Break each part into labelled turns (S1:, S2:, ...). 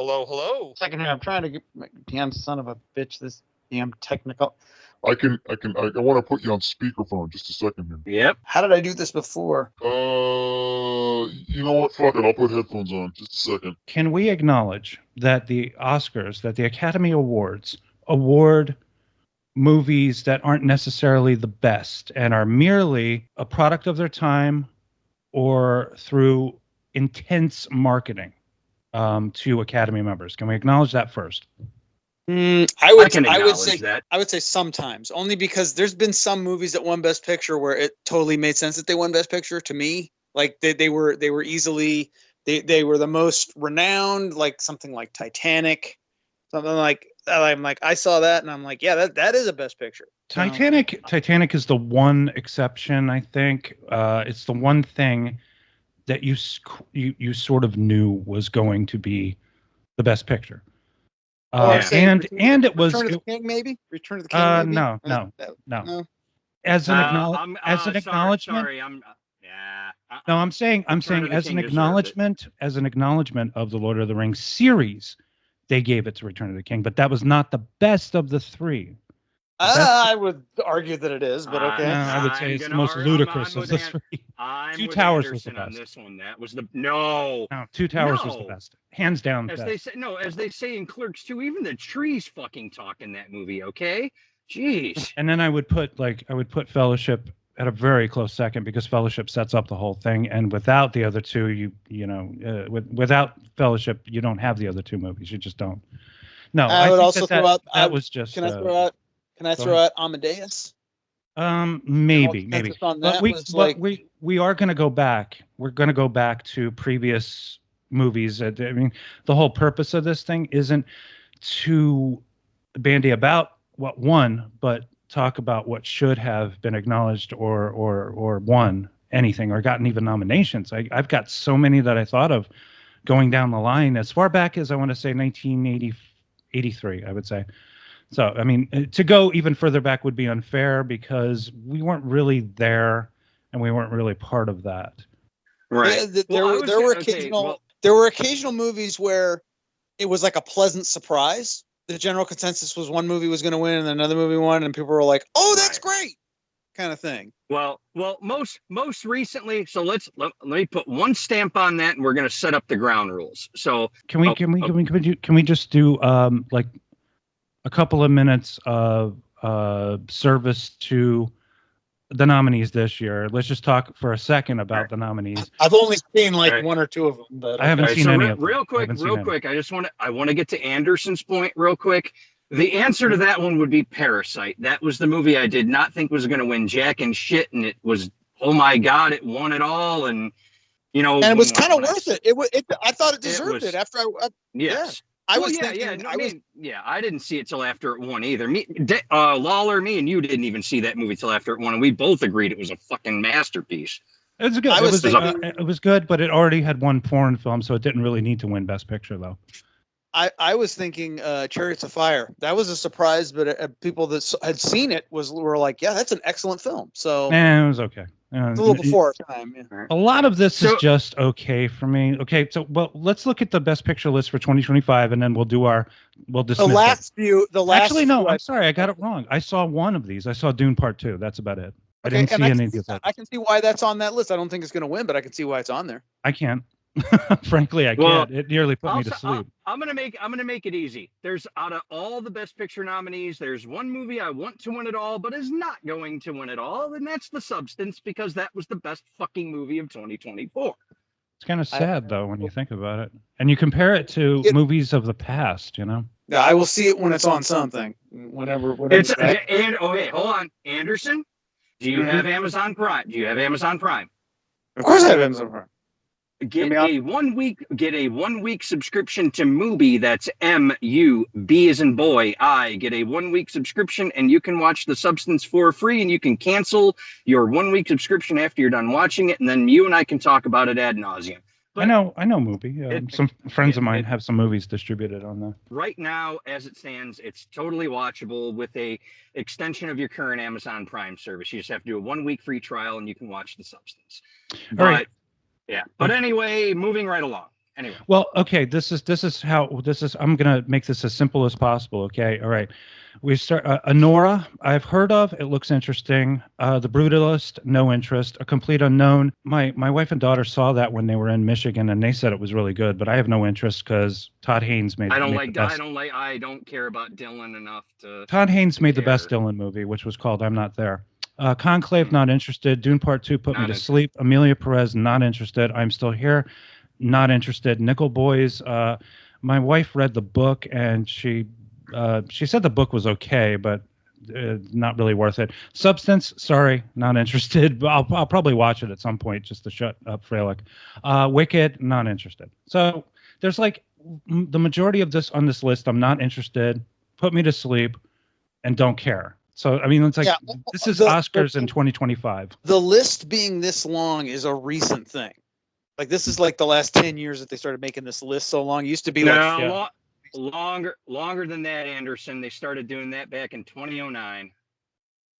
S1: Hello, hello.
S2: Second here, I'm trying to get my damn son of a bitch. This damn technical.
S3: I want to put you on speakerphone. Just a second here.
S4: Yep.
S2: How did I do this before?
S3: You know what? Fuck it. I'll put headphones on. Just a second.
S5: Can we acknowledge that the Oscars, that the Academy Awards award movies that aren't necessarily the best and are merely a product of their time or through intense marketing to Academy members? Can we acknowledge that first?
S1: I would say sometimes, only because there's been some movies that won Best Picture where it totally made sense that they won Best Picture to me. Like they were easily they were the most renowned, like something like Titanic, something like I'm like I saw that and I'm like, yeah, that is a Best Picture.
S5: Titanic is the one exception, I think. It's the one thing that you sort of knew was going to be the Best Picture. And it was
S1: Return of the King, maybe? Return of the King, maybe?
S5: No. As an acknowledgement. I'm saying as an acknowledgement of the Lord of the Rings series, they gave it to Return of the King, but that was not the best of the three.
S1: I would argue that it is, but okay.
S5: I would say it's the most ludicrous of the three.
S4: Two Towers was the best. On this one, that was the no.
S5: Two Towers was the best, hands down.
S4: As they say in Clerks 2, even the trees fucking talk in that movie. Okay, jeez.
S5: And then I would put Fellowship at a very close second because Fellowship sets up the whole thing, and without the other two, without Fellowship, you don't have the other two movies. You just don't. No,
S1: I would also throw out.
S5: That was just.
S1: Can I throw out Amadeus?
S5: Maybe. But we are going to go back. We're going to go back to previous movies. I mean, the whole purpose of this thing isn't to bandy about what won, but talk about what should have been acknowledged or won anything or gotten even nominations. I've got so many that I thought of going down the line as far back as I want to say 1983, I would say. So, I mean, to go even further back would be unfair because we weren't really there and we weren't really part of that.
S1: Right. There were occasional movies where it was like a pleasant surprise. The general consensus was one movie was going to win and another movie won, and people were like, "Oh, that's great," kind of thing.
S4: Well, most recently. So let me put one stamp on that, and we're going to set up the ground rules. So
S5: can we just do like a couple of minutes of service to the nominees this year? Let's just talk for a second about the nominees.
S1: I've only seen one or two of them, but
S5: I haven't seen any of them.
S4: Real quick. I want to get to Anderson's point real quick. The answer to that one would be Parasite. That was the movie I did not think was going to win jack and shit, and it was, oh my god, it won it all, and and it was kind of worth it. I thought it deserved it after I. Yes. I didn't see it till after it won either. Lawler, me and you didn't even see that movie till after it won, and we both agreed it was a fucking masterpiece.
S5: It was good. It was good, but it already had won foreign film, so it didn't really need to win Best Picture, though.
S1: I was thinking Chariots of Fire. That was a surprise, but people that had seen it were like, yeah, that's an excellent film. So
S5: it was okay.
S1: It's a little before time. Yeah.
S5: A lot of this is just okay for me. Okay, so let's look at the Best Picture list for 2025, and then we'll dismiss
S1: the last few.
S5: Actually, no, I'm sorry, I got it wrong. I saw one of these. I saw Dune Part 2. That's about it. I didn't see any of the others.
S1: I can see why that's on that list. I don't think it's going to win, but I can see why it's on there.
S5: I can't. Frankly, I can't. It nearly put me to sleep.
S4: I'm gonna make it easy. There's out of all the Best Picture nominees, there's one movie I want to win it all, but is not going to win it all, and that's The Substance, because that was the best fucking movie of 2024.
S5: It's kind of sad though when you think about it, and you compare it to movies of the past.
S1: Yeah, I will see it when it's on something. Whenever
S4: it's and okay, hold on, Anderson. Do you have Amazon Prime?
S1: Of course, I have Amazon Prime.
S4: Get a 1 week subscription to Mubi. That's MUB as in boy. Get a 1 week subscription, and you can watch The Substance for free. And you can cancel your 1 week subscription after you're done watching it, and then you and I can talk about it ad nauseum.
S5: I know Mubi. Some friends of mine have some movies distributed on there.
S4: Right now, as it stands, it's totally watchable with a extension of your current Amazon Prime service. You just have to do a 1 week free trial, and you can watch The Substance.
S5: All right.
S4: Yeah, but anyway, moving right along. Anyway.
S5: Well, okay. This is. I'm gonna make this as simple as possible. Okay. All right. We start. Anora, I've heard of. It looks interesting. The Brutalist, no interest. A Complete Unknown. My wife and daughter saw that when they were in Michigan, and they said it was really good. But I have no interest because Todd Haynes made.
S4: I don't care about Dylan enough to.
S5: Todd Haynes made the best Dylan movie, which was called I'm Not There. Conclave, not interested. Dune Part 2 put me to sleep. Amelia Perez, not interested. I'm Still Here, not interested. Nickel Boys. My wife read the book and she said the book was okay, but not really worth it. Substance, sorry, not interested. But I'll probably watch it at some point just to shut up Froelich. Wicked, not interested. So there's like the majority of this on this list. I'm not interested. Put me to sleep, and don't care. So, I mean, it's like, this is Oscars in 2025.
S1: The list being this long is a recent thing. Like, this is like the last 10 years that they started making this list so long. It used to be
S4: longer than that, Anderson. They started doing that back in 2009.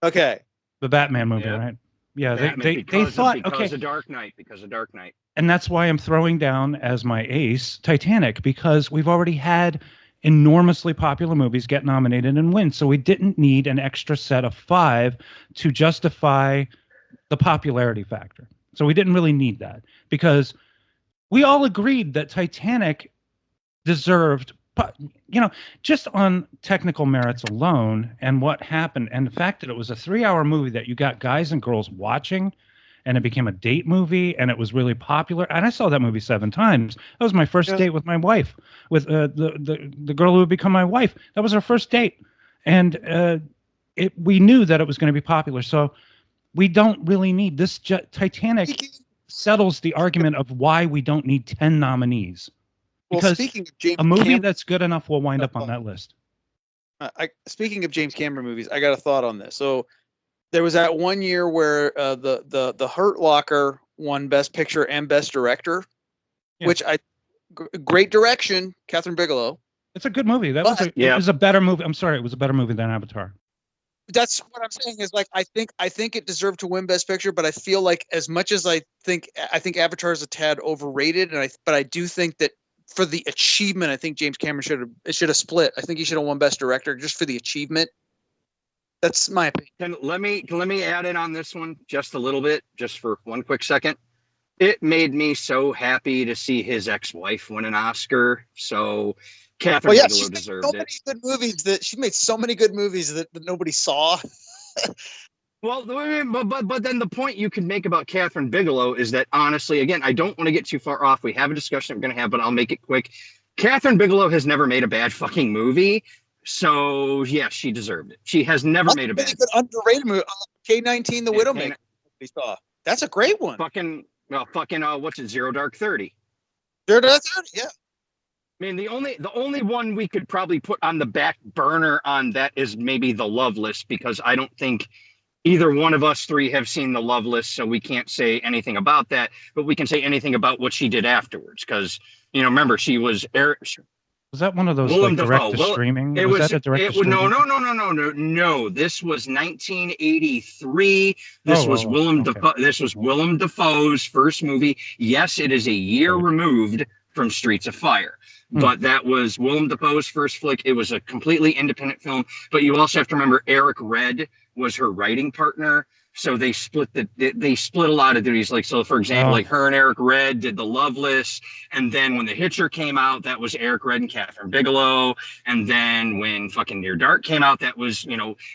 S1: Okay.
S5: The Batman movie, right? Yeah, they thought,
S4: because of Dark Knight.
S5: And that's why I'm throwing down as my ace Titanic, because we've already had enormously popular movies get nominated and win. So we didn't need an extra set of 5 to justify the popularity factor. So we didn't really need that because we all agreed that Titanic deserved, just on technical merits alone and what happened and the fact that it was a 3-hour movie that you got guys and girls watching and it became a date movie and it was really popular. And I saw that movie 7 times. That was my first date with my wife, with the girl who would become my wife. That was our first date. And we knew that it was going to be popular. So we don't really need this. Titanic settles the argument of why we don't need 10 nominees. Because a movie that's good enough will wind up on that list.
S1: Speaking of James Cameron movies, I got a thought on this. So there was that one year where the Hurt Locker won Best Picture and Best Director, which great direction, Catherine Bigelow.
S5: It's a good movie. It was a better movie. I'm sorry, it was a better movie than Avatar.
S1: That's what I'm saying is like I think it deserved to win Best Picture, but I feel like as much as I think Avatar is a tad overrated, but I do think that for the achievement, I think James Cameron should have split. I think he should have won Best Director just for the achievement. That's my opinion.
S4: Let me add in on this one just a little bit, just for one quick second. It made me so happy to see his ex-wife win an Oscar. So Catherine Bigelow deserved it.
S1: She made so many good movies that nobody saw.
S4: Well, but then the point you can make about Catherine Bigelow is that, honestly, again, I don't want to get too far off. We have a discussion that we're going to have, but I'll make it quick. Catherine Bigelow has never made a bad fucking movie. So, yeah, she deserved it. She has never made a bad
S1: good underrated movie. K-19, The Widowmaker. We saw. That's a great one.
S4: What's it? Zero Dark 30.
S1: Zero Dark 30, yeah.
S4: I mean, the only one we could probably put on the back burner on that is maybe The Loveless, because I don't think either one of us three have seen The Loveless, so we can't say anything about that, but we can say anything about what she did afterwards, because, remember, she was...
S5: Was that one of those direct to streaming?
S4: No. This was 1983. This was Willem Dafoe's first movie. Yes, it is a year removed from Streets of Fire, but that was Willem Dafoe's first flick. It was a completely independent film, but you also have to remember Eric Red was her writing partner. So they split a lot of duties. Like, so for example, like her and Eric Red did The Loveless. And then when The Hitcher came out, that was Eric Red and Catherine Bigelow. And then when fucking Near Dark came out, that was,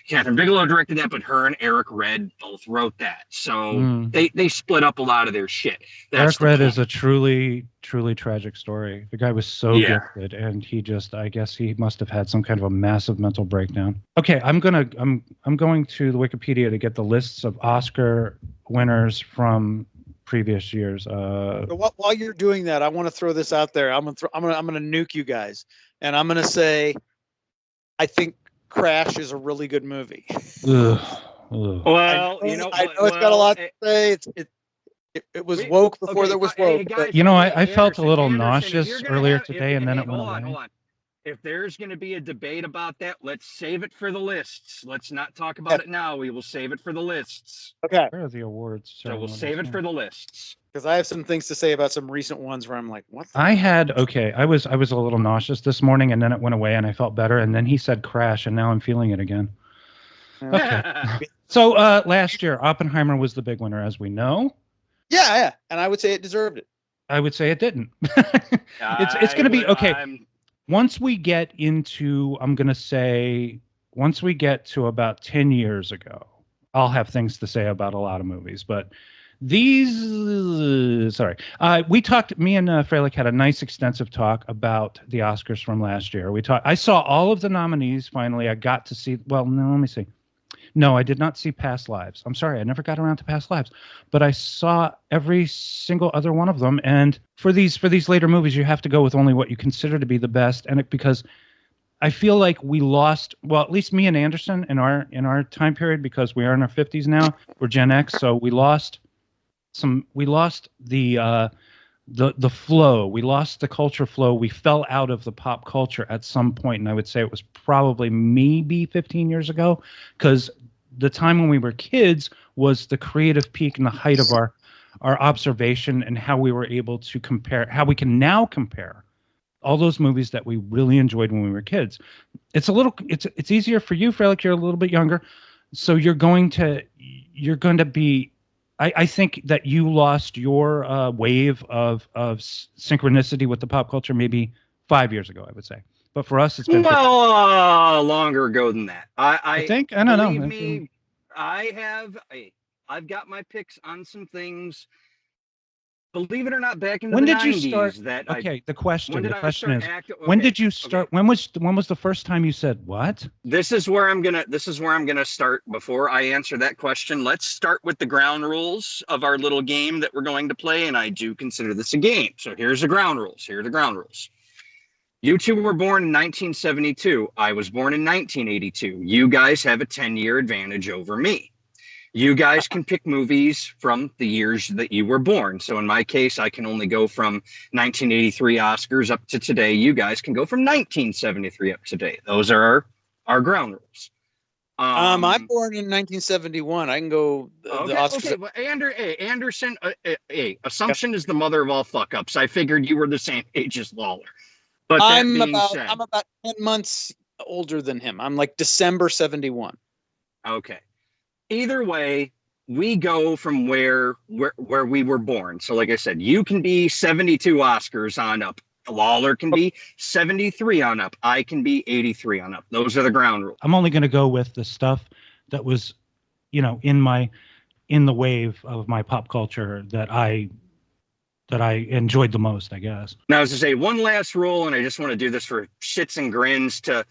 S4: Catherine Bigelow directed that, but her and Eric Red both wrote that. So they split up a lot of their shit.
S5: Eric Red is a truly tragic story. The guy was so gifted, and I guess he must have had some kind of a massive mental breakdown. Okay, I'm going to the Wikipedia to get the lists of Oscar winners from previous years.
S1: While you're doing that, I want to throw this out there. I'm gonna nuke you guys, and I'm gonna say, I think Crash is a really good movie.
S5: Ugh.
S4: Well,
S1: I know it's got a lot to say. It was woke before there was woke.
S5: I felt a little nauseous earlier today, and then it went away.
S4: if there's going to be a debate about that, let's save it for the lists. Let's not talk about it now. We will save it for the lists.
S1: Okay.
S5: Where are the awards?
S4: So we'll save it for the lists.
S1: Because I have some things to say about some recent ones where I'm like, what?
S5: I was a little nauseous this morning, and then it went away, and I felt better. And then he said crash, and now I'm feeling it again. Okay. So last year, Oppenheimer was the big winner, as we know.
S1: Yeah, and I would say it deserved it.
S5: I would say it didn't. It's going to be okay. Once we get into, I'm going to say, once we get to about 10 years ago, I'll have things to say about a lot of movies. But these, we talked, me and Froelich had a nice extensive talk about the Oscars from last year. I saw all of the nominees finally. I got to see, well, no, let me see. No, I did not see Past Lives. I'm sorry, I never got around to Past Lives, but I saw every single other one of them. And for these later movies, you have to go with only what you consider to be the best. And because I feel like we lost, well, at least me and Anderson in our time period, because we are in our 50s now, we're Gen X, so we lost the flow. We lost the culture flow. We fell out of the pop culture at some point, and I would say it was probably maybe 15 years ago, because the time when we were kids was the creative peak and the height of our observation, and how we were able to compare, how we can now compare all those movies that we really enjoyed when we were kids. It's easier for you, Froelich, you're a little bit younger, so you're going to be, I think that you lost your wave of synchronicity with the pop culture maybe 5 years ago, I would say. But for us, it's been
S4: longer ago than that.
S5: I think, I don't know.
S4: Believe me, I've got my picks on some things. Believe it or not, back in the 90s.
S5: When did you start? The question is, when did you start? Okay. When was the first time you said what?
S4: This is where I'm gonna start. Before I answer that question, let's start with the ground rules of our little game that we're going to play, and I do consider this a game. So here's the ground rules. Here are the ground rules. You two were born in 1972. I was born in 1982. You guys have a 10-year advantage over me. You guys can pick movies from the years that you were born. So in my case, I can only go from 1983 Oscars up to today. You guys can go from 1973 up to today. Those are our ground rules.
S1: I'm born in 1971. I can go the Oscars.
S4: Okay, well, Anderson, assumption is the mother of all fuck ups. I figured you were the same age as Lawler. But I'm
S1: about 10 months older than him. I'm like December 71.
S4: Okay. Either way, we go from where we were born. So like I said, you can be 72 Oscars on up. Lawler can be 73 on up. I can be 83 on up. Those are the ground rules.
S5: I'm only going to go with the stuff that was, in the wave of my pop culture that I enjoyed the most, I guess.
S4: Now, as I say, one last rule, and I just want to do this for shits and grins to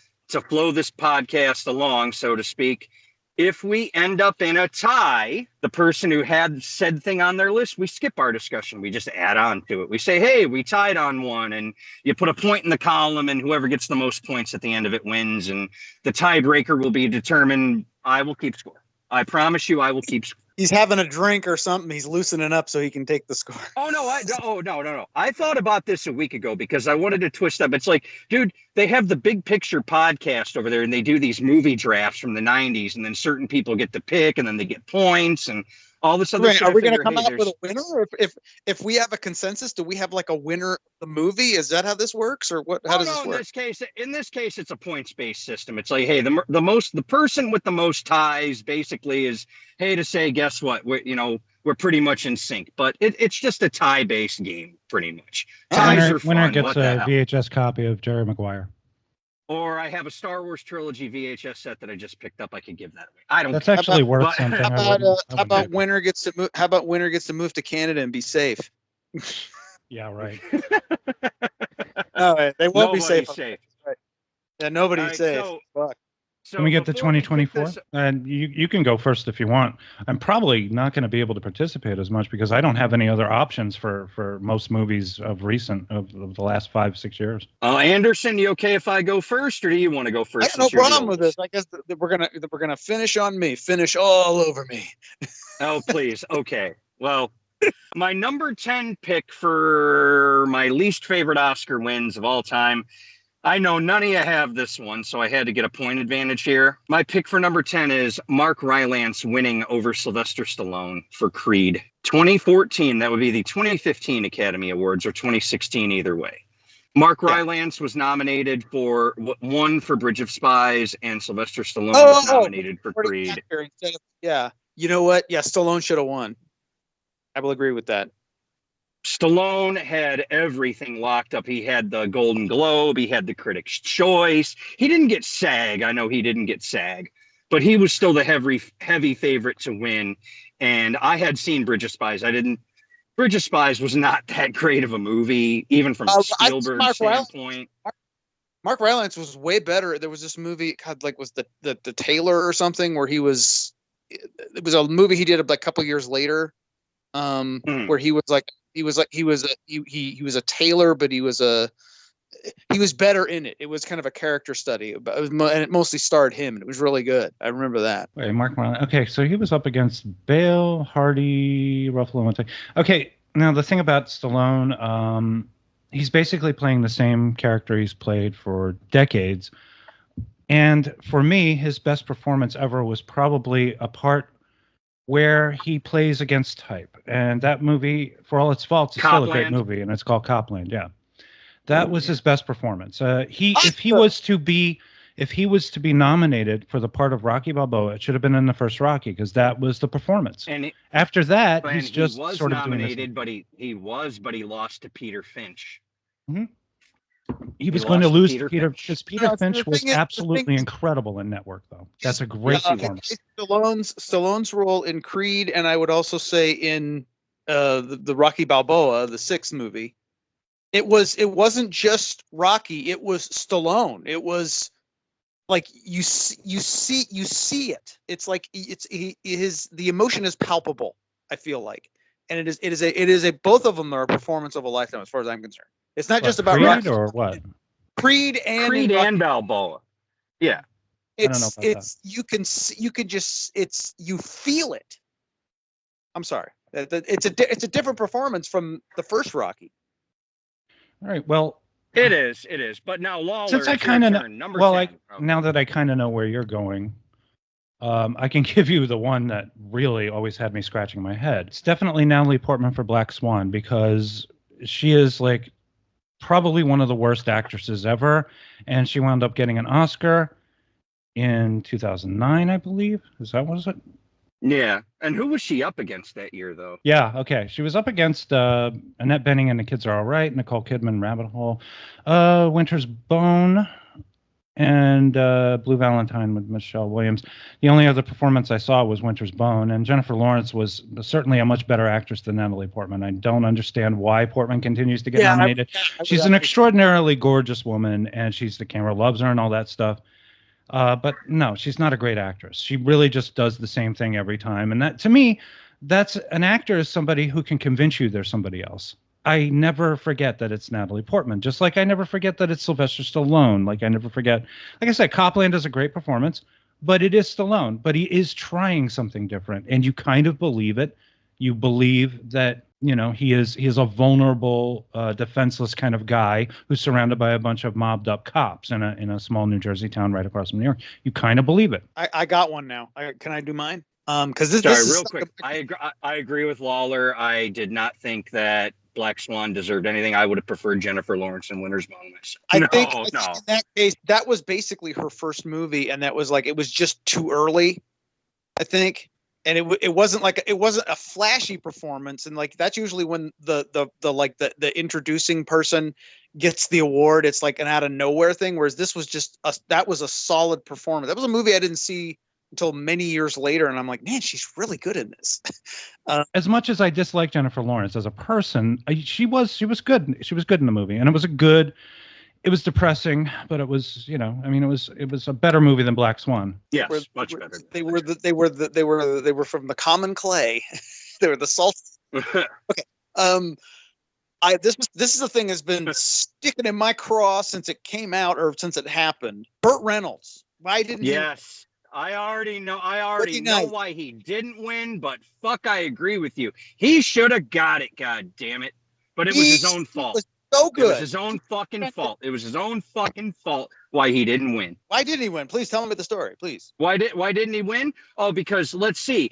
S4: flow this podcast along, so to speak. If we end up in a tie, the person who had said thing on their list, we skip our discussion. We just add on to it. We say, hey, we tied on one, and you put a point in the column, and whoever gets the most points at the end of it wins, and the tiebreaker will be determined. I will keep score. I promise you I will keep score.
S1: He's having a drink or something. He's loosening up so he can take the score.
S4: No. I thought about this a week ago because I wanted to twist up. It's like, dude, they have the Big Picture podcast over there, and they do these movie drafts from the 90s, and then certain people get to pick, and then they get points, and all this other stuff.
S1: Are we going to come out with a winner? Or if we have a consensus, do we have like a winner of the movie? Is that how this works, or what? How does this work?
S4: In this case, it's a points-based system. It's like, hey, the person with the most ties basically is, hey, to say, guess what? We're pretty much in sync, but it's just a tie-based game, pretty much. Ties are fun.
S5: Winner gets a VHS copy of Jerry Maguire.
S4: Or I have a Star Wars trilogy VHS set that I just picked up. I could give that away. I don't.
S5: That's actually worth something.
S1: How about winner gets to move? How about winner gets to move to Canada and be safe?
S5: Yeah, right.
S1: No, they won't be safe.
S4: Right.
S1: Yeah, nobody's safe. Fuck.
S5: Can we get to 2024? And you can go first if you want. I'm probably not going to be able to participate as much because I don't have any other options for most movies of the last 5-6 years.
S4: Anderson, you okay if I go first, or do you want to go first?
S1: I have no problem with this. I guess we're gonna finish on me. Finish all over me.
S4: Oh, please. Okay. Well, my number 10 pick for my least favorite Oscar wins of all time I know none of you have this one, so I had to get a point advantage here. My pick for number 10 is Mark Rylance winning over Sylvester Stallone for Creed. 2014, that would be the 2015 Academy Awards, or 2016, either way. Mark Rylance was nominated for one for Bridge of Spies, and Sylvester Stallone was nominated for Creed.
S1: Yeah. You know what? Yeah, Stallone should have won. I will agree with that.
S4: Stallone had everything locked up. He had the Golden Globe. He had the Critics' Choice. He didn't get SAG. I know he didn't get SAG, but he was still the heavy favorite to win. And I had seen Bridge of Spies. Bridge of Spies was not that great of a movie, even from Spielberg's standpoint.
S1: Mark Rylance was way better. There was this movie called was the Tailor or something where it was a movie he did a couple years later, where he was a tailor, but he was better in it. It was kind of a character study, and it mostly starred him, and it was really good. I remember that.
S5: Wait, Mark Rylance. Okay, so he was up against Bale, Hardy, Ruffalo. Okay, now the thing about Stallone, he's basically playing the same character he's played for decades. And for me, his best performance ever was probably a part where he plays against type. And that movie, for all its faults, is still a great movie, and it's called Copland. Yeah. That was his best performance. If he was to be nominated for the part of Rocky Balboa, it should have been in the first Rocky, because that was the performance. And after that, he's just sort of
S4: nominated, but he lost to Peter Finch.
S5: Mm-hmm. He was going to lose to Peter, because Peter Finch was absolutely incredible in Network, though. That's a great performance.
S1: Stallone's role in Creed, and I would also say in the Rocky Balboa, the 6th movie, it wasn't just Rocky. It was Stallone. It was like you see it. It's like the emotion is palpable. I feel like, and it is a both of them are a performance of a lifetime, as far as I'm concerned. It's not just about
S5: Creed
S1: Rocky
S5: or what?
S1: Creed and
S4: Balboa. Yeah,
S1: it's you feel it. I'm sorry. It's a different performance from the first Rocky.
S5: All right. Well,
S4: it is. But now Lawler.
S5: Since I kind of now that I kind of know where you're going, I can give you the one that really always had me scratching my head. It's definitely Natalie Portman for Black Swan, because she is probably one of the worst actresses ever, and she wound up getting an Oscar in 2009, I believe. Was it?
S4: Yeah. And who was she up against that year, though?
S5: Yeah, okay. She was up against Annette Bening and The Kids Are All Right, Nicole Kidman, Rabbit Hole, Winter's Bone, and Blue Valentine with Michelle Williams. The only other performance I saw was Winter's Bone, and Jennifer Lawrence was certainly a much better actress than Natalie Portman. I don't understand why Portman continues to get nominated. She's an extraordinarily gorgeous woman, and the camera loves her and all that stuff. But no, she's not a great actress. She really just does the same thing every time. And that, to me, that's an actor is somebody who can convince you there's somebody else. I never forget that it's Natalie Portman, just like I never forget that it's Sylvester Stallone. Like I never forget, like I said, Copland is a great performance, but it is Stallone. But he is trying something different, and you kind of believe it. You believe that, he is a vulnerable, defenseless kind of guy who's surrounded by a bunch of mobbed up cops in a small New Jersey town right across from New York. You kind of believe it.
S1: I got one now. Can I do mine? Because this
S4: real quick. I agree with Lawler. I did not think that Black Swan deserved anything. I would have preferred Jennifer Lawrence in Winter's Bone myself.
S1: I think in that case, that was basically her first movie, and that was it was just too early, I think. And it wasn't a flashy performance, and that's usually when the introducing person gets the award. It's like an out of nowhere thing, whereas this was that was a solid performance. That was a movie I didn't see until many years later, and I'm like, man, she's really good in this.
S5: As much as I dislike Jennifer Lawrence as a person, she was good. She was good in the movie, and it was depressing, but it was, it was a better movie than Black Swan.
S4: Yes, much better.
S1: They were from the common clay. They were the salt. Okay. This is the thing that's been sticking in my craw since it came out, or since it happened. Burt Reynolds. Why didn't he?
S4: Yes. I already know why he didn't win, but fuck, I agree with you. He should have got it, god damn it. But it was his own fault.
S1: So good.
S4: It was his own fucking fault. It was his own fucking fault why he didn't win.
S1: Why didn't he win? Please tell me the story, please.
S4: Why didn't he win? Oh, because let's see.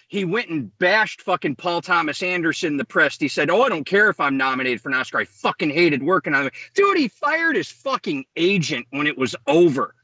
S4: He went and bashed fucking Paul Thomas Anderson in the press. He said, "Oh, I don't care if I'm nominated for an Oscar. I fucking hated working on it." Dude, he fired his fucking agent when it was over.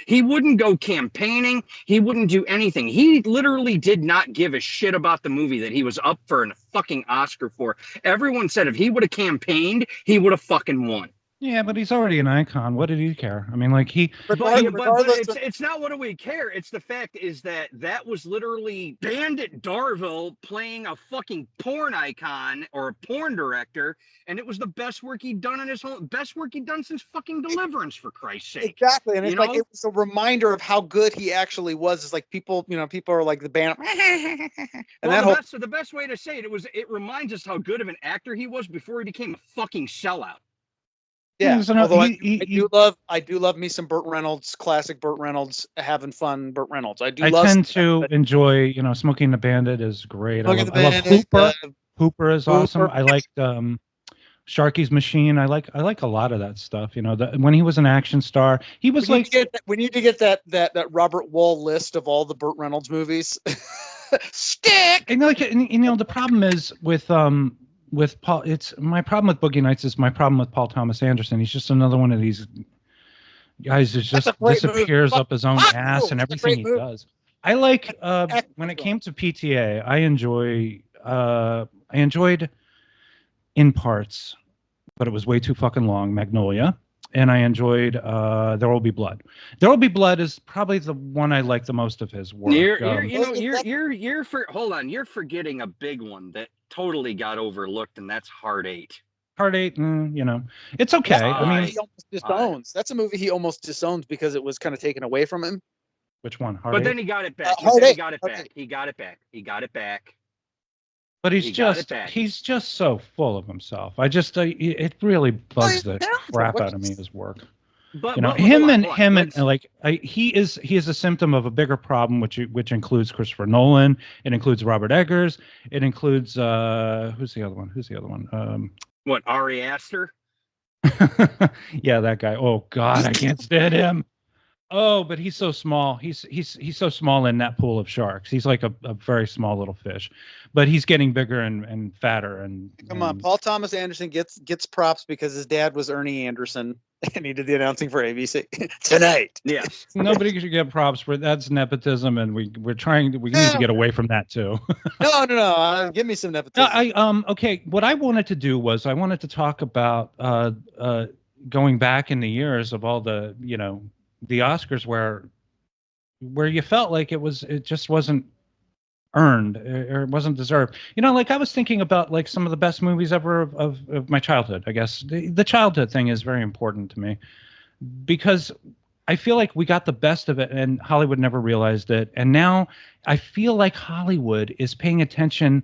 S4: He wouldn't go campaigning. He wouldn't do anything. He literally did not give a shit about the movie that he was up for a fucking Oscar for. Everyone said if he would have campaigned, he would have fucking won.
S5: Yeah, but he's already an icon. What did he care? I mean, like
S4: but it's not what do we care. It's the fact is that was literally Bandit Darville playing a fucking porn icon or a porn director, and it was the best work he'd done since fucking Deliverance, for Christ's sake.
S1: Exactly, and it's like it was a reminder of how good he actually was. It's like people are like the band, and
S4: the best way to say it reminds us how good of an actor he was before he became a fucking sellout.
S1: Yeah, although I do love me some Burt Reynolds, classic Burt Reynolds, having fun Burt Reynolds. I tend
S5: to enjoy, Smoking the Bandit is great. I love Hooper. Hooper is awesome. I liked Sharky's Machine. I like a lot of that stuff. When he was an action star, he was
S1: we need to get that Robert Wall list of all the Burt Reynolds movies. Stick.
S5: And the problem is with Paul, it's my problem with Boogie Nights is my problem with Paul Thomas Anderson. He's just another one of these guys that just disappears up his own ass and everything he does. I like when it came to PTA, I enjoyed In Parts, but it was way too fucking long, Magnolia. And I enjoyed There Will Be Blood. There Will Be Blood is probably the one I like the most of his work.
S4: Hold on, you're forgetting a big one that totally got overlooked, and that's Hard Eight.
S5: Hard Eight, it's okay. I mean,
S1: he almost disowns. That's a movie he almost disowns because it was kind of taken away from him.
S5: Which one?
S4: Hard Eight? Then he got it back. He got it back.
S5: But he's just so full of himself. It really bugs the crap out of me, his work. He is a symptom of a bigger problem, which includes Christopher Nolan. It includes Robert Eggers. It includes who's the other one?
S4: What, Ari Aster?
S5: Yeah, that guy. Oh God, I can't stand him. Oh, but he's so small. He's so small in that pool of sharks. He's like a very small little fish, but he's getting bigger and fatter. Come
S1: on, Paul Thomas Anderson gets props because his dad was Ernie Anderson and he did the announcing for ABC tonight.
S4: Yeah,
S5: nobody should get props for that's nepotism, and we need to get away from that too.
S1: No. Give me some nepotism.
S5: Okay. What I wanted to do was I wanted to talk about going back in the years of all the the Oscars where you felt like it just wasn't earned or it wasn't deserved. Like I was thinking about like some of the best movies ever of my childhood. I guess the childhood thing is very important to me because I feel like we got the best of it and Hollywood never realized it. And now I feel like Hollywood is paying attention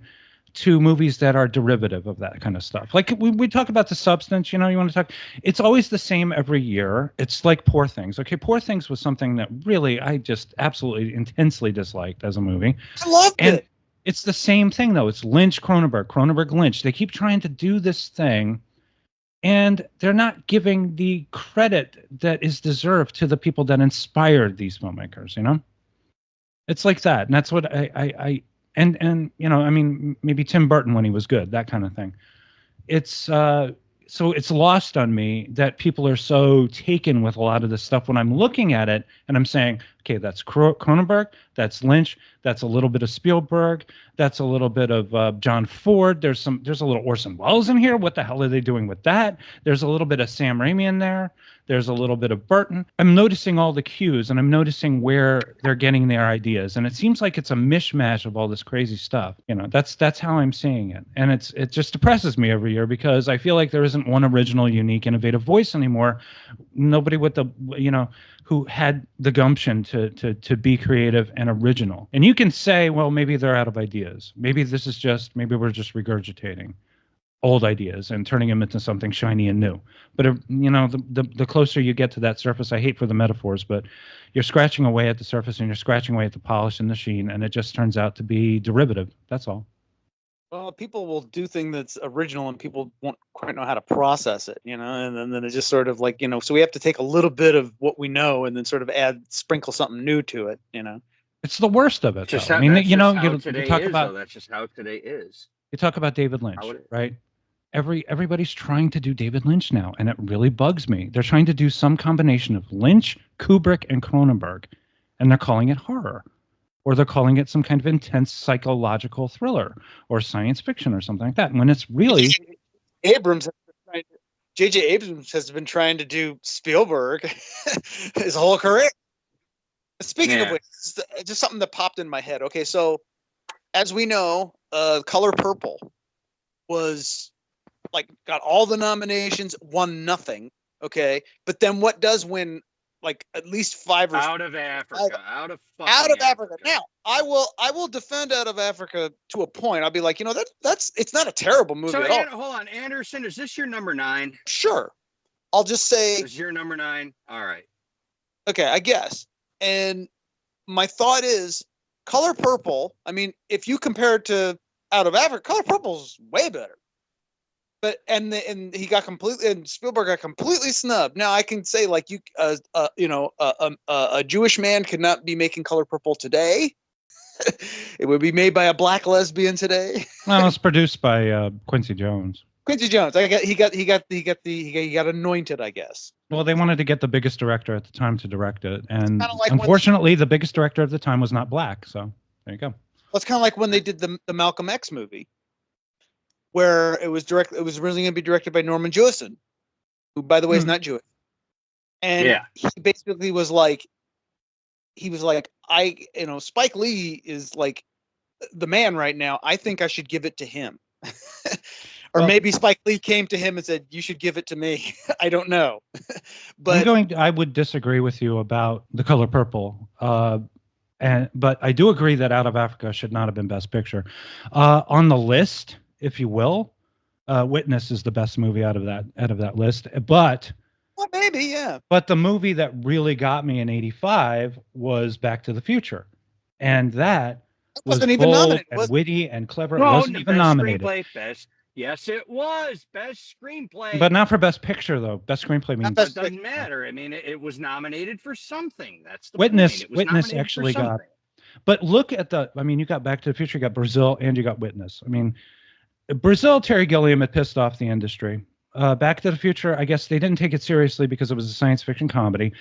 S5: to movies that are derivative of that kind of stuff. Like we talk about the substance, you want to talk, it's always the same every year. It's like Poor Things. Okay. Poor Things was something that really, I just absolutely intensely disliked as a movie.
S1: I loved it.
S5: It's the same thing though. It's Lynch, Cronenberg, Lynch. They keep trying to do this thing and they're not giving the credit that is deserved to the people that inspired these filmmakers, It's like that. And that's what And I mean, maybe Tim Burton when he was good, that kind of thing. It's so it's lost on me that people are so taken with a lot of this stuff when I'm looking at it and I'm saying, okay, that's Cronenberg, that's Lynch, that's a little bit of Spielberg, that's a little bit of John Ford. There's a little Orson Welles in here. What the hell are they doing with that? There's a little bit of Sam Raimi in there. There's a little bit of Burton. I'm noticing all the cues and I'm noticing where they're getting their ideas. And it seems like it's a mishmash of all this crazy stuff. That's how I'm seeing it. And it just depresses me every year because I feel like there isn't one original, unique, innovative voice anymore. Nobody with the, who had the gumption to be creative and original. And you can say, well, maybe they're out of ideas. Maybe we're just regurgitating old ideas and turning them into something shiny and new. But the closer you get to that surface, I hate for the metaphors, but you're scratching away at the surface and you're scratching away at the polish and the sheen, and it just turns out to be derivative. That's all.
S1: Well, people will do things that's original and people won't quite know how to process it, and then it's just sort of like, so we have to take a little bit of what we know and then sort of sprinkle something new to it,
S5: It's the worst of it.
S4: Just
S5: Though.
S4: how,
S5: I mean,
S4: you
S5: talk
S4: is,
S5: about,
S4: though. That's just how today is.
S5: you talk about David Lynch, right? Everybody's trying to do David Lynch now, and it really bugs me. They're trying to do some combination of Lynch, Kubrick, and Cronenberg, and they're calling it horror. Or they're calling it some kind of intense psychological thriller or science fiction or something like that. When it's really
S1: J.J. Abrams has been trying to do Spielberg his whole career. Speaking of which, just something that popped in my head. Okay, so as we know, Color Purple was like got all the nominations, won nothing. Okay, but then what does win? Like at least 5 or
S4: out of Africa.
S1: Now, I will defend Out of Africa to a point. I'll be like, that's it's not a terrible movie at all.
S4: Hold on, Anderson, is this your number 9?
S1: Sure. I'll just say
S4: is your number 9. All right.
S1: Okay, I guess. And my thought is Color Purple. I mean, if you compare it to Out of Africa, Color Purple's way better. But and he got Spielberg got completely snubbed. Now I can say like a Jewish man could not be making Color Purple today. It would be made by a black lesbian today.
S5: Well, it's produced by Quincy Jones.
S1: He got anointed, I guess.
S5: Well, they wanted to get the biggest director at the time to direct it, and unfortunately, the biggest director at the time was not black. So there you go.
S1: Well, it's kind of like when they did the Malcolm X movie, where it was originally going to be directed by Norman Jewison, who, by the way, is not Jewish. And he basically was like, Spike Lee is like the man right now. I think I should give it to him. Or maybe Spike Lee came to him and said, you should give it to me. I don't know. But
S5: I would disagree with you about The Color Purple. But I do agree that Out of Africa should not have been Best Picture. On the list, if you will, Witness is the best movie out of that list. But
S1: maybe, yeah.
S5: But the movie that really got me in '85 was Back to the Future, and that
S1: wasn't even nominated.
S5: And witty and clever. It wasn't even nominated.
S4: Yes, it was best screenplay,
S5: but not for Best Picture though. Best screenplay means
S4: it doesn't matter. I mean, it was nominated for something. That's the
S5: Witness.
S4: Point.
S5: Witness actually got. But look at you got Back to the Future, you got Brazil, and you got Witness. I mean, Brazil, Terry Gilliam had pissed off the industry. Back to the Future, I guess they didn't take it seriously because it was a science fiction comedy.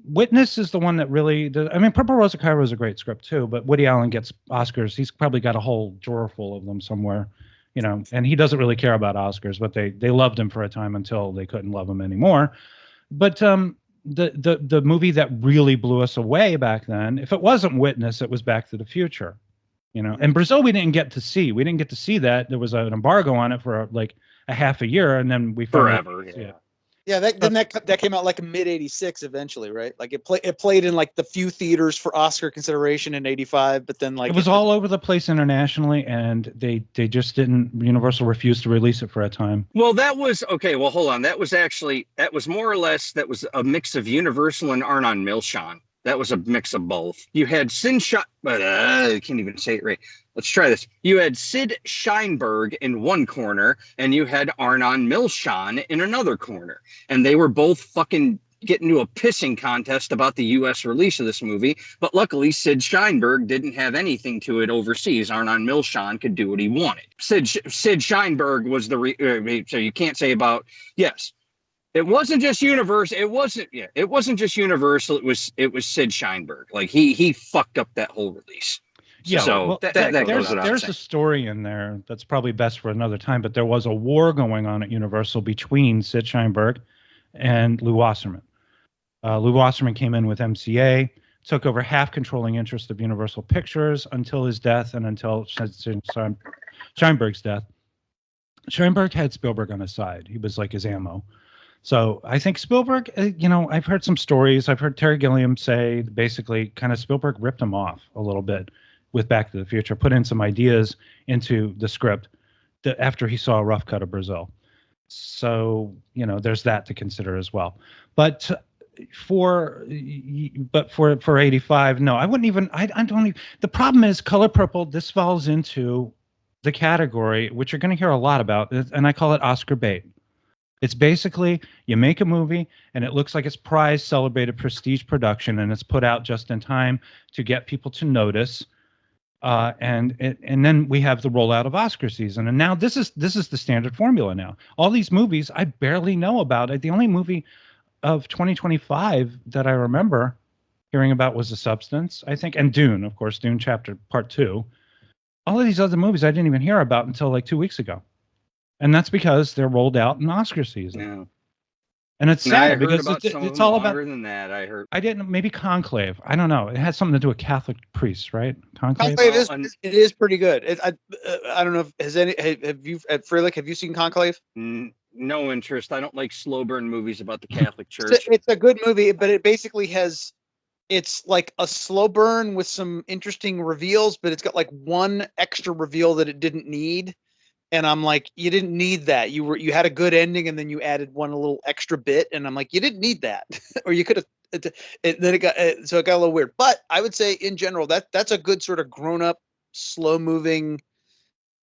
S5: Witness is the one that really. Purple Rose of Cairo is a great script too, but Woody Allen gets Oscars. He's probably got a whole drawer full of them somewhere, and he doesn't really care about Oscars, but they loved him for a time until they couldn't love him anymore. But the movie that really blew us away back then, if it wasn't Witness, it was Back to the Future. And Brazil we didn't get to see. We didn't get to see that. There was an embargo on it for like a half a year, and then we
S4: forever.
S1: That came out like mid '86 eventually, right? Like it played in like the few theaters for Oscar consideration in '85, but then like
S5: it was all over the place internationally, and they just didn't. Universal refused to release it for a time.
S4: Well, that was okay. Well, hold on. That was more or less a mix of Universal and Arnon Milchan. That was a mix of both. You had I can't even say it right. Let's try this. You had Sid Sheinberg in one corner, and you had Arnon Milchan in another corner. And they were both fucking getting into a pissing contest about the U.S. release of this movie. But luckily, Sid Sheinberg didn't have anything to it overseas. Arnon Milchan could do what he wanted. Sid Sheinberg was so you can't say about, yes. It wasn't just Universal. It wasn't just Universal. It was Sid Sheinberg. Like he fucked up that whole release.
S5: Yeah.
S4: So
S5: there's a story in there that's probably best for another time. But there was a war going on at Universal between Sid Sheinberg and Lew Wasserman. Lew Wasserman came in with MCA, took over half controlling interest of Universal Pictures until his death and until Sheinberg's death. Sheinberg had Spielberg on his side. He was like his ammo. So I think Spielberg, I've heard some stories. I've heard Terry Gilliam say basically kind of Spielberg ripped him off a little bit with Back to the Future, put in some ideas into the script after he saw a rough cut of Brazil. So, there's that to consider as well. But for 85, no, I wouldn't even, I don't even, the problem is Color Purple, this falls into the category, which you're going to hear a lot about, and I call it Oscar bait. It's basically you make a movie and it looks like it's prize celebrated prestige production and it's put out just in time to get people to notice. And then we have the rollout of Oscar season. And now this is the standard formula now. All these movies I barely know about. The only movie of 2025 that I remember hearing about was The Substance, I think, and Dune, of course, Dune Part 2. All of these other movies I didn't even hear about until like 2 weeks ago. And that's because they're rolled out in Oscar season.
S4: Yeah.
S5: And it's sad because
S4: it's all about than that. I heard.
S5: I didn't. Maybe Conclave. I don't know. It has something to do with Catholic priests, right?
S1: Conclave it is pretty good. I don't know if have you at Froelich, have you seen Conclave?
S4: No interest. I don't like slow burn movies about the Catholic Church.
S1: It's a good movie, but it basically has. It's like a slow burn with some interesting reveals, but it's got like one extra reveal that it didn't need. And I'm like, you didn't need that. You had a good ending, and then you added one a little extra bit, and I'm like, you didn't need that, or you could have. Then it got a little weird. But I would say in general that's a good sort of grown up, slow moving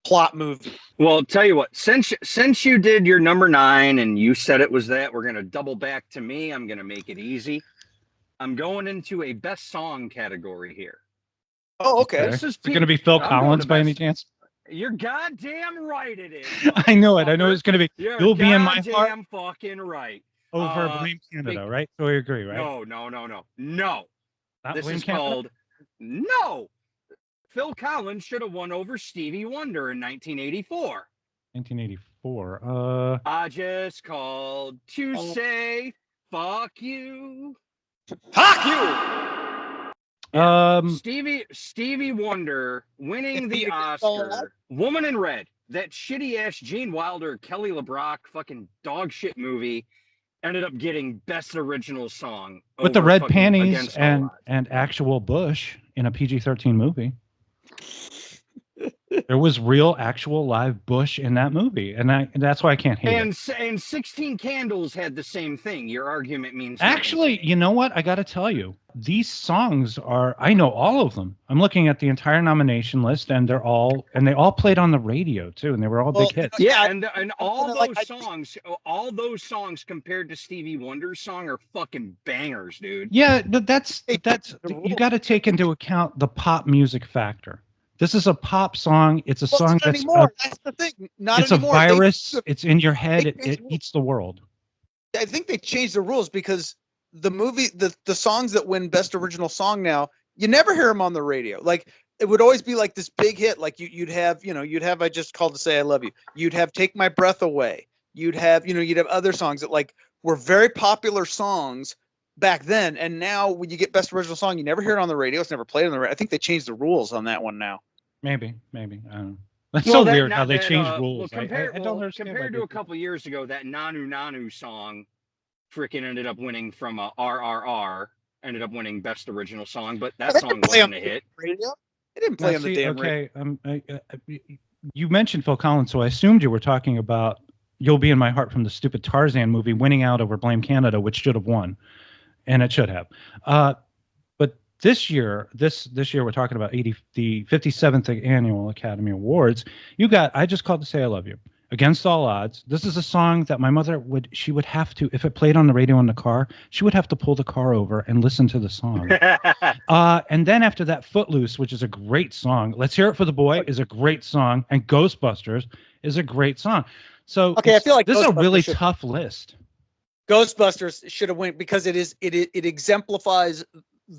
S1: plot movie.
S4: Well, tell you what, since you did your number 9 and you said it was that, we're gonna double back to me. I'm gonna make it easy. I'm going into a best song category here.
S1: Oh, okay.
S5: Is it going to be Phil Collins by any chance?
S4: You're goddamn right it is.
S5: I know it. I know it's going to be. You'll be in my heart.
S4: Goddamn fucking right.
S5: Over Blame Canada, right? So we agree, right?
S4: No.
S5: Not
S4: this
S5: Blame
S4: is
S5: Canada?
S4: called No. Phil Collins should have won over Stevie Wonder in 1984.
S5: 1984.
S4: I just called to say fuck you.
S1: Fuck you.
S4: Stevie Wonder winning the Oscar. Woman in Red, that shitty ass Gene Wilder, Kelly LeBrock fucking dog shit movie, ended up getting best original song
S5: with the red panties and actual bush in a PG-13 movie. There was real, actual live bush in that movie, and that's why I can't hate it.
S4: And 16 Candles had the same thing. Your argument means
S5: actually
S4: nothing.
S5: You know what? I got to tell you, these songs I know all of them. I'm looking at the entire nomination list, and they all played on the radio too, and they were all big hits.
S4: Yeah, and all those songs compared to Stevie Wonder's song are fucking bangers, dude.
S5: Yeah, but that's you got to take into account the pop music factor. This is a pop song. It's a song that's
S1: that's the thing.
S5: It's anymore. A virus. It's in your head. It eats the world.
S1: I think they changed the rules because the movie, the songs that win Best Original Song now, you never hear them on the radio. Like it would always be like this big hit. Like you'd have I Just Called to Say I Love You. You'd have Take My Breath Away. You'd have other songs that like were very popular songs back then, and now when you get Best Original Song, you never hear it on the radio. It's never played on the radio. I think they changed the rules on that one now.
S5: Maybe. I don't know. That's so weird how they changed rules.
S4: Compared to a couple years ago, that Nanu Nanu song freaking ended up winning from RRR, ended up winning Best Original Song, but that song wasn't a hit.
S1: Radio? It didn't play on the damn
S5: radio. You mentioned Phil Collins, so I assumed you were talking about You'll Be in My Heart from the stupid Tarzan movie winning out over Blame Canada, which should have won. And it should have. But this year we're talking about the 57th annual Academy Awards. You got I Just Called to Say I Love You. Against All Odds. This is a song that my mother would have to, if it played on the radio in the car, she would have to pull the car over and listen to the song. And then after that, Footloose, which is a great song. Let's Hear It for the Boy is a great song. And Ghostbusters is a great song. So
S1: I feel like
S5: this is a really tough list.
S1: Ghostbusters should have won because it exemplifies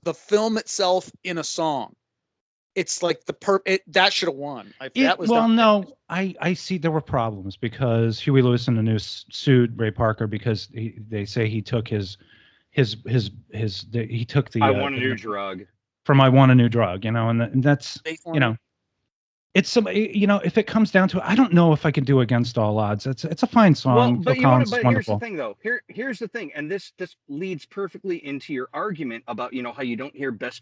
S1: the film itself in a song. It's like that should have won. I see there were problems because Huey Lewis and the News sued Ray Parker because they say he took he took the
S4: I Want a New Drug
S5: from I Want a New Drug, and that's it's some if it comes down to it, I don't know if I can do Against All Odds. It's a fine song.
S4: But here's the thing though. Here's the thing, and this leads perfectly into your argument about how you don't hear best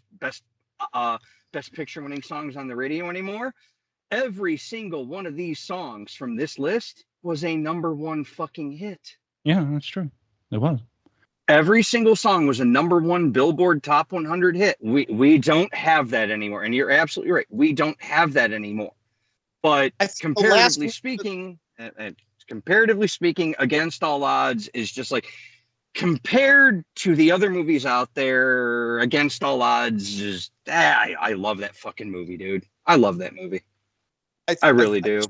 S4: picture winning songs on the radio anymore. Every single one of these songs from this list was a #1 fucking hit.
S5: Yeah, that's true. It was.
S4: Every single song was a #1 Billboard Top 100 hit. We don't have that anymore. And you're absolutely right. We don't have that anymore. But comparatively speaking, Against All Odds is just like, compared to the other movies out there, Against All Odds is, I love that fucking movie, dude. I love that movie. I really do.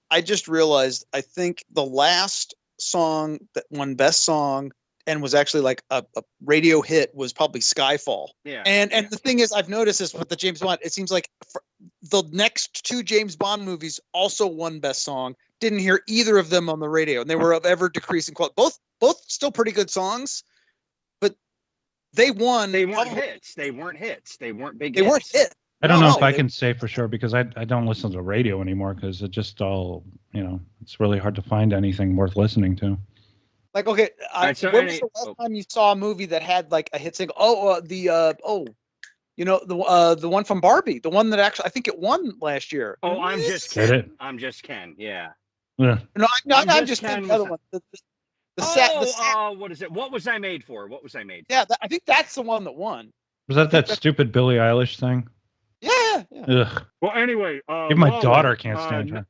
S1: I just realized, I think the last song that won Best Song and was actually like a radio hit was probably Skyfall.
S4: Yeah.
S1: And the thing is, I've noticed this with the James Bond. It seems like the next two James Bond movies also won Best Song. Didn't hear either of them on the radio, and they were of ever decreasing quality. Both still pretty good songs, but they won.
S4: They weren't hits. They weren't hits. They weren't big.
S1: They weren't hits.
S5: I don't know if I can say for sure, because I don't listen to the radio anymore, because it just all, it's really hard to find anything worth listening to.
S1: Like, okay, when was the last time you saw a movie that had like a hit single? The one from Barbie, the one that actually, I think it won last year.
S4: Oh, I'm just Ken. I'm just Ken. Yeah.
S5: Yeah.
S1: No, I'm just Ken. The other one.
S4: What is it? What Was I Made For? What Was I Made For?
S1: Yeah, I think that's the one that won.
S5: Was that stupid Billie Eilish thing?
S1: Yeah.
S5: Ugh.
S4: Well, anyway,
S5: even my daughter can't stand her.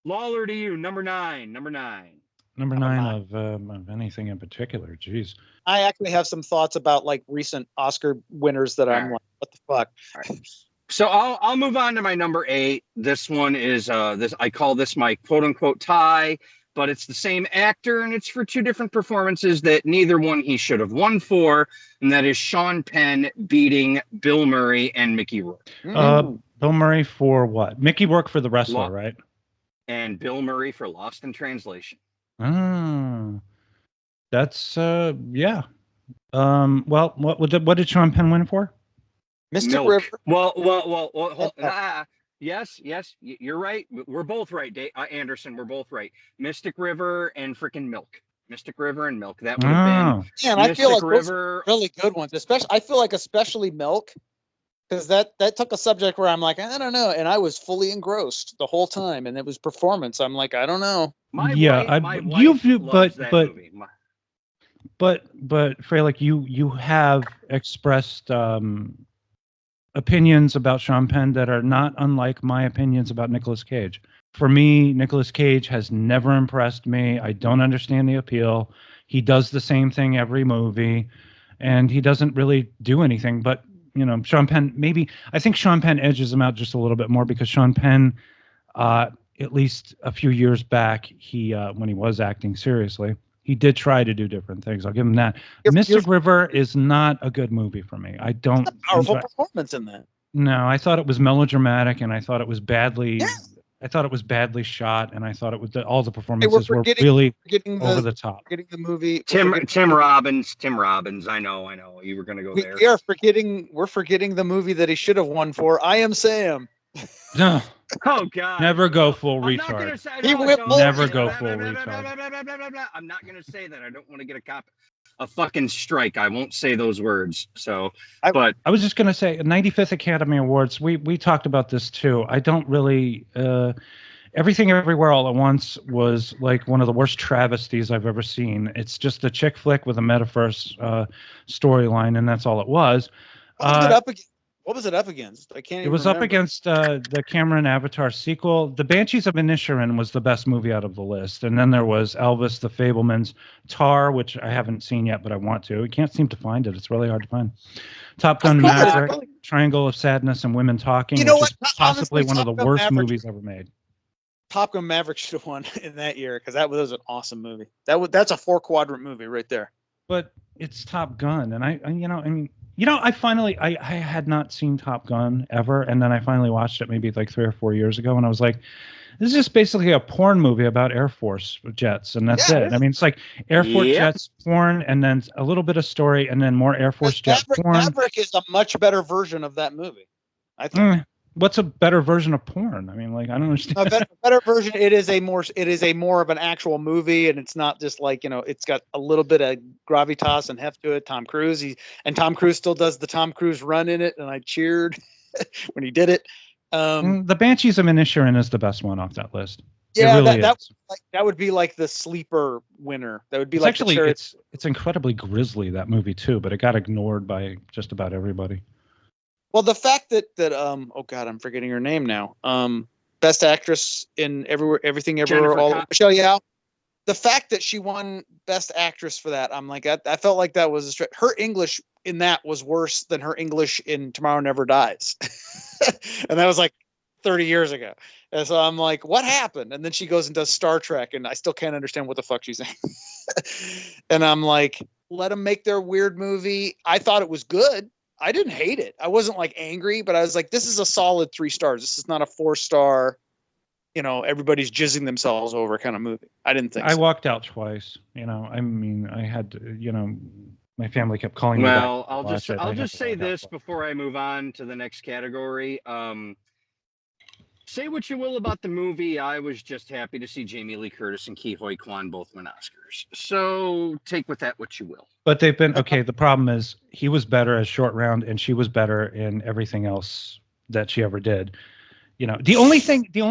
S4: Lawler to you, number 9.
S5: Number 9 of anything in particular. Jeez.
S1: I actually have some thoughts about like recent Oscar winners that I'm like, what the fuck?
S4: All right. So I'll move on to my number 8. This one is I call this my quote unquote tie, but it's the same actor and it's for two different performances that neither one he should have won for, and that is Sean Penn beating Bill Murray and Mickey Rourke.
S5: Bill Murray for what? Mickey Rourke for The Wrestler, right?
S4: And Bill Murray for Lost in Translation.
S5: That's yeah. Well, what did Sean Penn win for?
S1: Mystic River.
S4: Well. Yes, you're right. We're both right, Anderson. We're both right. Mystic River and freaking Milk. Mystic River and Milk. That would have been.
S1: Yeah, and I feel like those are really good ones. Especially Milk, because that took a subject where I'm like, I don't know, and I was fully engrossed the whole time, and it was performance. I'm like, I don't know.
S5: But Froelich, you have expressed opinions about Sean Penn that are not unlike my opinions about Nicolas Cage. For me, Nicolas Cage has never impressed me. I don't understand the appeal. He does the same thing every movie, and he doesn't really do anything. But, Sean Penn, I think Sean Penn edges him out just a little bit more, because Sean Penn, at least a few years back, he when he was acting seriously, he did try to do different things. I'll give him that. Mystic River is not a good movie for me. I don't.
S1: That's a powerful performance in that.
S5: No, I thought it was melodramatic, and I thought it was badly. Yeah. I thought it was badly shot, and I thought it was all the performances were really over the top.
S1: Forgetting the movie.
S4: Tim Robbins. I know. You were going to go there.
S1: We're forgetting the movie that he should have won for. I Am Sam.
S5: No.
S4: Oh God!
S5: Never go full retard. Never go full retard.
S4: I'm not going to say that. I don't want to get a fucking strike. I won't say those words. So, but
S5: I was just going to say, 95th Academy Awards. We talked about this too. I don't really. Everything Everywhere All at Once was like one of the worst travesties I've ever seen. It's just a chick flick with a metaverse storyline, and that's all it was.
S1: What was it up against? I can't.
S5: It was up against the Cameron Avatar sequel. The Banshees of Inisherin was the best movie out of the list, and then there was Elvis, The Fabelmans, Tar, which I haven't seen yet, but I want to. We can't seem to find it. It's really hard to find. Top Gun Maverick, Triangle of Sadness, and Women Talking, which is possibly one of the worst movies ever made.
S1: Top Gun Maverick should have won in that year, because that was an awesome movie. That's a 4-quadrant movie right there.
S5: But it's Top Gun, and I had not seen Top Gun ever, and then I finally watched it maybe like 3 or 4 years ago, and I was like, this is just basically a porn movie about Air Force jets, and that's it. I mean, it's like Air Force jets, porn, and then a little bit of story, and then more Air Force jet porn.
S1: Maverick is a much better version of that movie, I think.
S5: What's a better version of porn? I mean, like, I don't understand.
S1: A better version. It is a more of an actual movie, and it's not just like, it's got a little bit of gravitas and heft to it. Tom Cruise, Tom Cruise still does the Tom Cruise run in it, and I cheered when he did it.
S5: The Banshees of Inisherin is the best one off that list.
S1: Yeah, that would be like the sleeper winner. That would be
S5: it's incredibly grisly, that movie too, but it got ignored by just about everybody.
S1: Well, the fact that oh God, I'm forgetting her name now. Best Actress in Everything Ever
S4: Jennifer
S1: All.
S4: Con-
S1: Michelle Yeoh. The fact that she won Best Actress for that, I'm like, I felt like that was her English in that was worse than her English in Tomorrow Never Dies, and that was like 30 years ago. And so I'm like, what happened? And then she goes and does Star Trek, and I still can't understand what the fuck she's saying. And I'm like, let them make their weird movie. I thought it was good. I didn't hate it. I wasn't like angry, but I was like, this is a solid 3 stars. This is not a 4-star. Everybody's jizzing themselves over kind of movie. I didn't think
S5: I
S1: so.
S5: walked out twice. I mean, I had to, my family kept calling me.
S4: Well, I'll just say this before I move on to the next category. Say what you will about the movie. I was just happy to see Jamie Lee Curtis and Ke Huy Quan both win Oscars. So take with that what you will.
S5: But they've been okay. The problem is he was better as Short Round, and she was better in everything else that she ever did. The only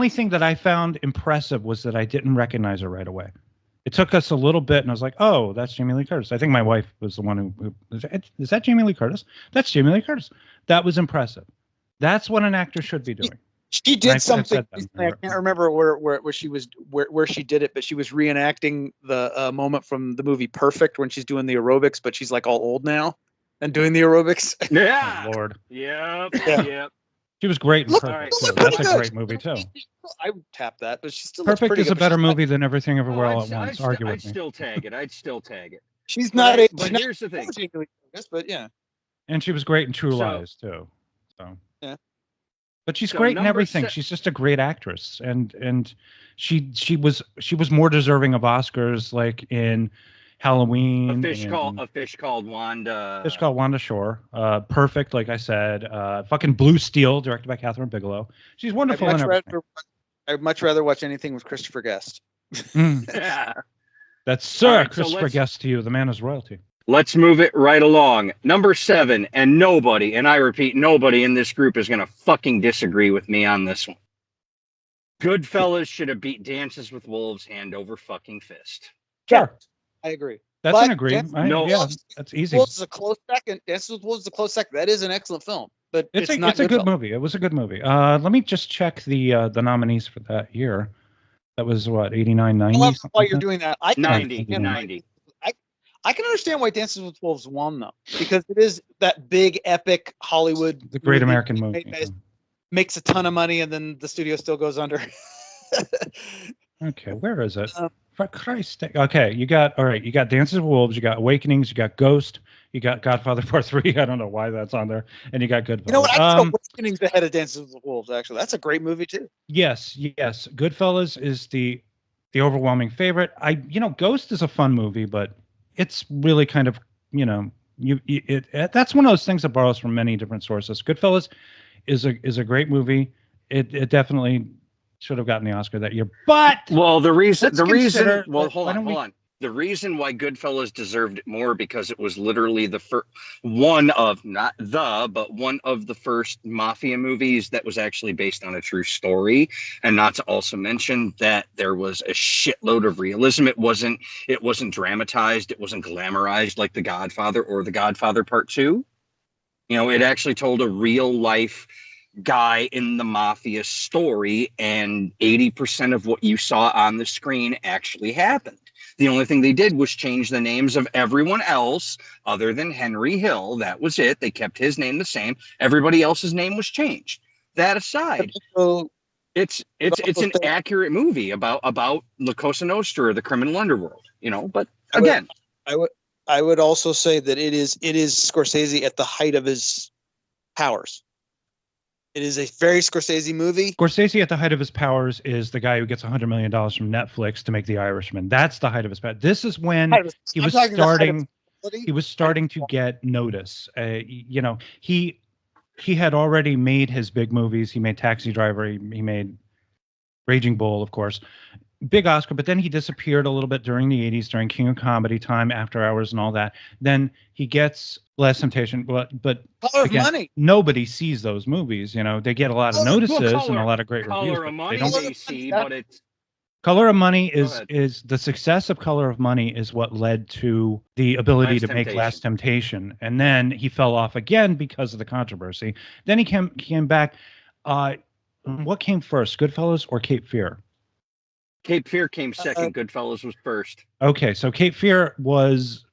S5: thing that I found impressive was that I didn't recognize her right away. It took us a little bit, and I was like, "Oh, that's Jamie Lee Curtis." I think my wife was the one who is that Jamie Lee Curtis? That's Jamie Lee Curtis. That was impressive. That's what an actor should be doing.
S1: She did something. I can't remember where she was where she did it, but she was reenacting the moment from the movie Perfect when she's doing the aerobics, but she's like all old now and doing the aerobics.
S4: Yeah.
S5: Oh, Lord.
S4: Yep.
S1: Yeah.
S4: Yep.
S5: She was great in Perfect. Too. That's a great movie too.
S1: I would tap that, but she still
S5: Perfect is a better movie than Everything
S4: Oh,
S5: Everywhere All at Once. Argue with
S4: I'd
S5: me.
S4: still tag it. I'd still tag it.
S1: She's not a.
S4: But here's the thing.
S1: But yeah.
S5: And she was great in True Lies too. So
S1: yeah.
S5: But she's great in everything. She's just a great actress, and she was more deserving of Oscars, like in Halloween.
S4: A Fish Called Wanda.
S5: Fish Called Wanda Shore. Perfect, like I said. Fucking Blue Steel, directed by Catherine Bigelow. She's wonderful in everything.
S1: I'd much rather watch anything with Christopher Guest.
S4: Yeah.
S5: That's Sir Christopher Guest to you. The man is royalty.
S4: Let's move it right along. Number 7, and nobody, and I repeat, nobody in this group is going to fucking disagree with me on this one. Goodfellas should have beat Dances with Wolves hand over fucking fist.
S5: Sure.
S1: I agree.
S5: That's an agreement. Yeah, that's easy.
S1: Wolves is a close second. Dances with Wolves is a close second. That is an excellent film, but it's
S5: a good movie. It was a good movie. Let me just check the nominees for that year. That was what, 89, 90?
S1: I love why you're doing that.
S4: 90.
S1: I can understand why Dances with Wolves won though, because it is that big epic Hollywood.
S5: The great American movie.
S1: Makes a ton of money and then the studio still goes under.
S5: Okay, where is it? For Christ's sake. Okay, you got Dances with Wolves, you got Awakenings, you got Ghost, you got Godfather Part 3. I don't know why that's on there. And you got Goodfellas.
S1: You know what? I think Awakenings ahead of Dances with Wolves, actually. That's a great movie too.
S5: Yes. Goodfellas is the overwhelming favorite. Ghost is a fun movie, but it's really kind of, that's one of those things that borrows from many different sources. Goodfellas is a great movie. It definitely should have gotten the Oscar that year. But
S4: hold on. The reason why Goodfellas deserved it more because it was literally one of the first mafia movies that was actually based on a true story. And not to also mention that there was a shitload of realism. It wasn't dramatized. It wasn't glamorized like The Godfather or The Godfather Part 2. It actually told a real life guy in the mafia story, and 80% of what you saw on the screen actually happened. The only thing they did was change the names of everyone else other than Henry Hill. That was it. They kept his name the same. Everybody else's name was changed. That aside, it's an accurate movie about La Cosa Nostra, the criminal underworld, But again,
S1: I would also say that it is Scorsese at the height of his powers. It is a very Scorsese movie.
S5: Scorsese at the height of his powers is the guy who gets $100 million from Netflix to make The Irishman. That's the height of his power. This is when he was starting to get notice. He had already made his big movies. He made Taxi Driver. He made Raging Bull, of course. Big Oscar, but then he disappeared a little bit during the 80s, during King of Comedy time, After Hours, and all that. Then he gets Last Temptation, but
S1: Color of Money.
S5: Nobody sees those movies. They get a lot of notices and a lot of great reviews.
S4: Color of Money, they see, but it's
S5: Color of Money is the success of Color of Money is what led to the ability to make Last Temptation, and then he fell off again because of the controversy. Then he came back. What came first, Goodfellas or Cape Fear?
S4: Cape Fear came second. Goodfellas was first.
S5: Okay, so Cape Fear was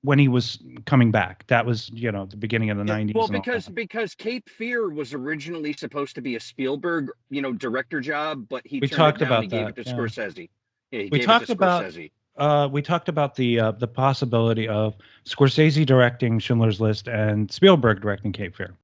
S5: when he was coming back. That was, the beginning of the 90s.
S4: Well, because Cape Fear was originally supposed to be a Spielberg, director job, but he turned it down. He gave it to Scorsese. Yeah, he gave it to Scorsese.
S5: We talked about the possibility of Scorsese directing Schindler's List and Spielberg directing Cape Fear.